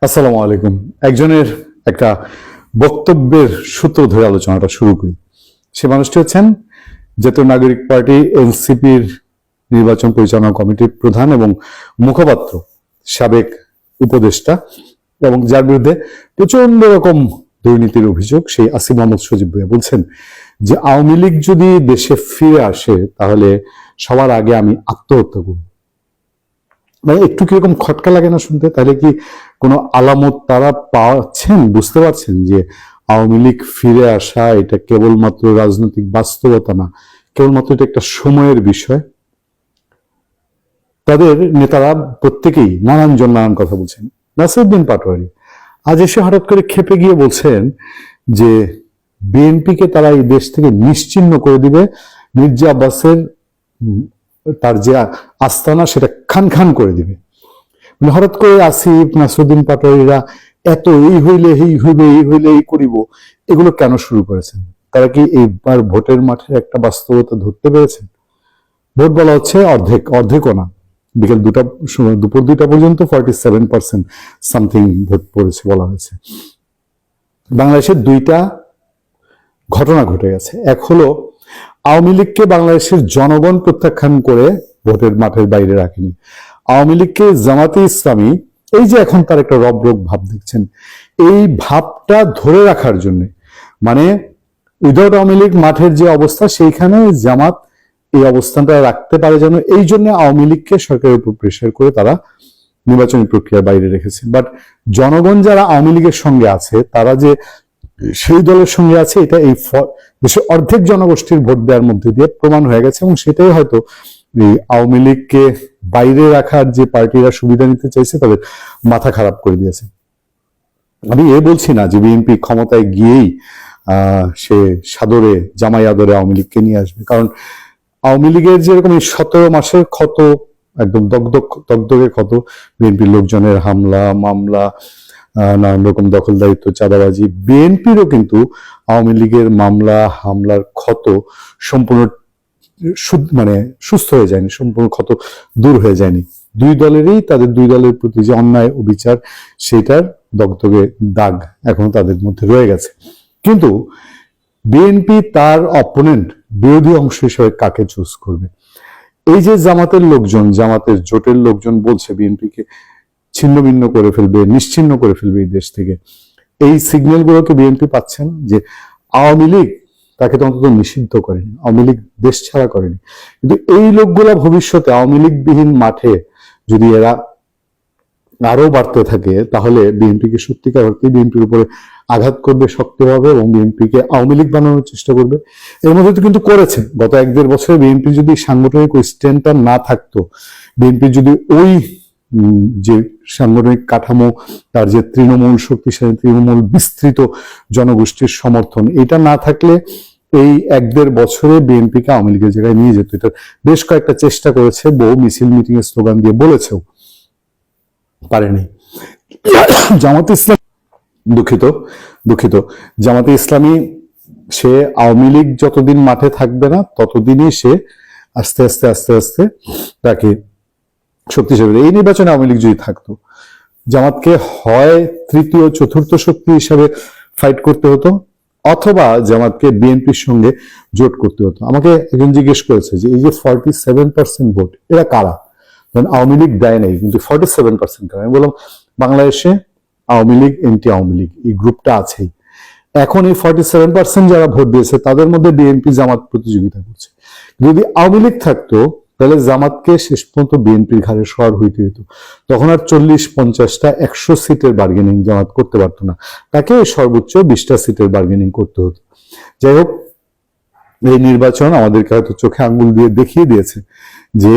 আসসালামু আলাইকুম। একজনের একটা বক্তব্যের সূত্র ধরে আলোচনাটা শুরু করি। সে মানুষটি হচ্ছেন জাতীয় নাগরিক পার্টি এনসিপির নির্বাচন পরিচালনা কমিটির প্রধান এবং মুখপাত্র, সাবেক উপদেষ্টা, এবং যার বিরুদ্ধে প্রচন্ড রকম দুর্নীতির অভিযোগ, সেই আসিফ মোহাম্মদ সজীব ভাইয়া বলছেন যে আওয়ামী লীগ যদি দেশে ফিরে আসে তাহলে সবার আগে আমি আত্মহত্যা করব। মানে একটু কিরকম খটকা লাগে না শুনতে? তাহলে কি কোনো আলামত তারা পাচ্ছেন, বুঝতে পারছেন যে আওয়ামী লীগ ফিরে আসা এটা কেবলমাত্র রাজনৈতিক বাস্তবতা না, কেবলমাত্র এটা একটা সময়ের বিষয়? তাদের নেতারা প্রত্যেকেই নানানজন নানান কথা বলছেন। নাসিরউদ্দিন পাটোয়ারি আজ এসে হঠাৎ করে খেপে গিয়ে বলছেন যে বিএনপিকে তারা এই দেশ থেকে নিশ্চিহ্ন করে দিবে, মির্জা আব্বাসের তার যে আস্তানা সেটা খান খান করে দিবে। মানে হঠাৎ করে আসিফ, নাসিরউদ্দিন পাটোয়ারিরা এত এই হইলে এই হইবে, এই হইলে এই করিব, এগুলো কেন শুরু করেছেন? তারা কি এইবার ভোটের মাঠের একটা বাস্তবতা ধরতে পেরেছেন? ভোট বলা হচ্ছে অর্ধেকও না, বিকেল দুপুর 2টা পর্যন্ত 47% সামথিং ভোট পড়েছে বলা হয়েছে। বাংলাদেশের 2টা ঘটনা ঘটে গেছে। এক হলো আওয়ামী লীগকে বাংলাদেশের জনগণ প্রত্যাখ্যান করে ভোটের মাঠের বাইরে রাখেনি। আওয়ামী লীগকে জামাতে ইসলামী, এই যে এখন তার একটা রবরব ভাব দেখছেন, এই ভাবটা ধরে রাখার জন্য, মানে উইদাউট আওয়ামী লীগ মাঠের যে অবস্থা, সেইখানে জামাত এই অবস্থানটা রাখতে পারে যেন, এই জন্য আওয়ামী লীগকে সরকারের উপর প্রেশার করে তারা নির্বাচনী প্রক্রিয়ার বাইরে রেখেছে। বাট জনগণ যারা আওয়ামী লীগের সঙ্গে আছে, তারা যে সেই দলের সঙ্গে আছে, এটা এই দেশের অর্ধেক জনগোষ্ঠীর ভোট দেওয়ার মধ্যে দিয়ে প্রমাণ হয়ে গেছে। এবং সেটাই হয়তো এই আওয়ামী লীগকে বাইরে রাখার যে পার্টিরা সুবিধা নিতে চাইছে তাদের মাথা খারাপ করে দিয়েছে। আমি বলছি না যে বিএনপি ক্ষমতায় গিয়েই সে সাদরে জামাই আদরে আওয়ামী লীগকে নিয়ে আসবে, কারণ আওয়ামী লীগের যেরকম এই 17 মাসের ক্ষত, একদম দগদগে ক্ষত, বিএনপির লোকজনের হামলা মামলা, নানান রকম দখলদারিত্ব, চাঁদাবাজি, বিএনপিরও কিন্তু আওয়ামী লীগের মামলা হামলার ক্ষত সম্পূর্ণ মানে সুস্থ হয়ে যায়নি, সম্পূর্ণ ক্ষত দূর হয়ে যায়নি। তাদের দুই দলের প্রতি যে অন্যায় অবিচার, সেটার দগদগে দাগ এখনো তাদের মধ্যে রয়ে গেছে। কিন্তু বিএনপি তার অপোনেন্ট, বিরোধী অংশ হিসেবে কাকে চুজ করবে? এই যে জামাতের লোকজন, জামাতের জোটের লোকজন বলছে বিএনপিকে ছিন্ন ভিন্ন করে ফেলবে, নিশ্চিহ্ন করে ফেলবে এই দেশ থেকে, এই সিগন্যাল গুলোকে বিএনপি পাচ্ছে না। যে আওয়ামী লীগ তাকে তো অন্তত নিষিদ্ধ করেনি, আওয়ামী লীগ দেশ ছাড়া করেনি, কিন্তু এই লোকগুলা ভবিষ্যতে আওয়ামী লীগবিহীন মাঠে যদি এরা আরো বাড়তে থাকে, তাহলে বিএনপিকে সত্যিকার অর্থে বিএনপির উপরে আঘাত করবে শক্তভাবে এবং বিএনপিকে আওয়ামী লীগ বানানোর চেষ্টা করবে। এর মধ্যে তো কিন্তু করেছে গত 1-1.5 বছরে। বিএনপি যদি সাংগঠনিক ওই স্ট্যান্ডটা না থাকতো, বিএনপি যদি ওই যে সাংগঠনিক কাঠামো, তার যে তৃণমূল শক্তিশালী, তৃণমূল বিস্তৃত জনগোষ্ঠীর সমর্থন, এটা না থাকলে এই 1-1.5 বছরে বিএনপিকে আওয়ামী লীগের জায়গায় নিয়ে যেত। এটা বেশ কয়েকটা চেষ্টা করেছে, বহু মিছিল মিটিং এর স্লোগান দিয়ে বলেছেও, পারেনি। জামাতে ইসলাম দুঃখিত জামাতে ইসলামী, সে আওয়ামী লীগ যতদিন মাঠে থাকবে না ততদিনই সে আস্তে আস্তে তাকে শক্তিশালী। এই নির্বাচনে আওয়ামী লীগ যদি থাকতো, জামাতকে হয় তৃতীয় চতুর্থ শক্তি হিসাবে ফাইট করতে হতো, অথবা জামাতকে বিএনপির সঙ্গে জোট করতে হতো। আমাকে একজন জিজ্ঞেস করেছে যে এই যে 47% ভোট, এরা কারা? আওয়ামী লীগ দেয় নাই, কিন্তু 47% কারা? আমি বললাম বাংলাদেশে আওয়ামী লীগ, এন্টি আওয়ামী লীগ, এই গ্রুপটা আছেই। এখন এই 47% যারা ভোট দিয়েছে তাদের মধ্যে বিএনপি জামাত প্রতিযোগিতা করছে। যদি আওয়ামী লীগ থাকতো তাহলে জামাতকে শেষ পর্যন্ত বিএনপির ঘাড়ে সওয়ার হইতে হতো। তখন আর 40-50টা 100 সিটের বার্গেনিং জামাত করতে পারতো না, তাকে সর্বোচ্চ 20টা সিটের বার্গেনিং করতে হতো। যাই হোক, এই নির্বাচন আমাদেরকে হয়তো চোখে আঙ্গুল দিয়ে দেখিয়ে দিয়েছে যে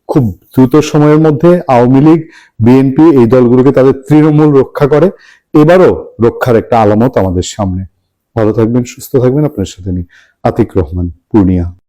খুব দ্রুত সময়ের মধ্যে আওয়ামী লীগ, বিএনপি এই দলগুলোকে তাদের তৃণমূল রক্ষা করে, এবারও রক্ষার একটা আলামত আমাদের সামনে। ভালো থাকবেন, সুস্থ থাকবেন। আপনার সাথে আতিক রহমান, পূর্ণিয়া।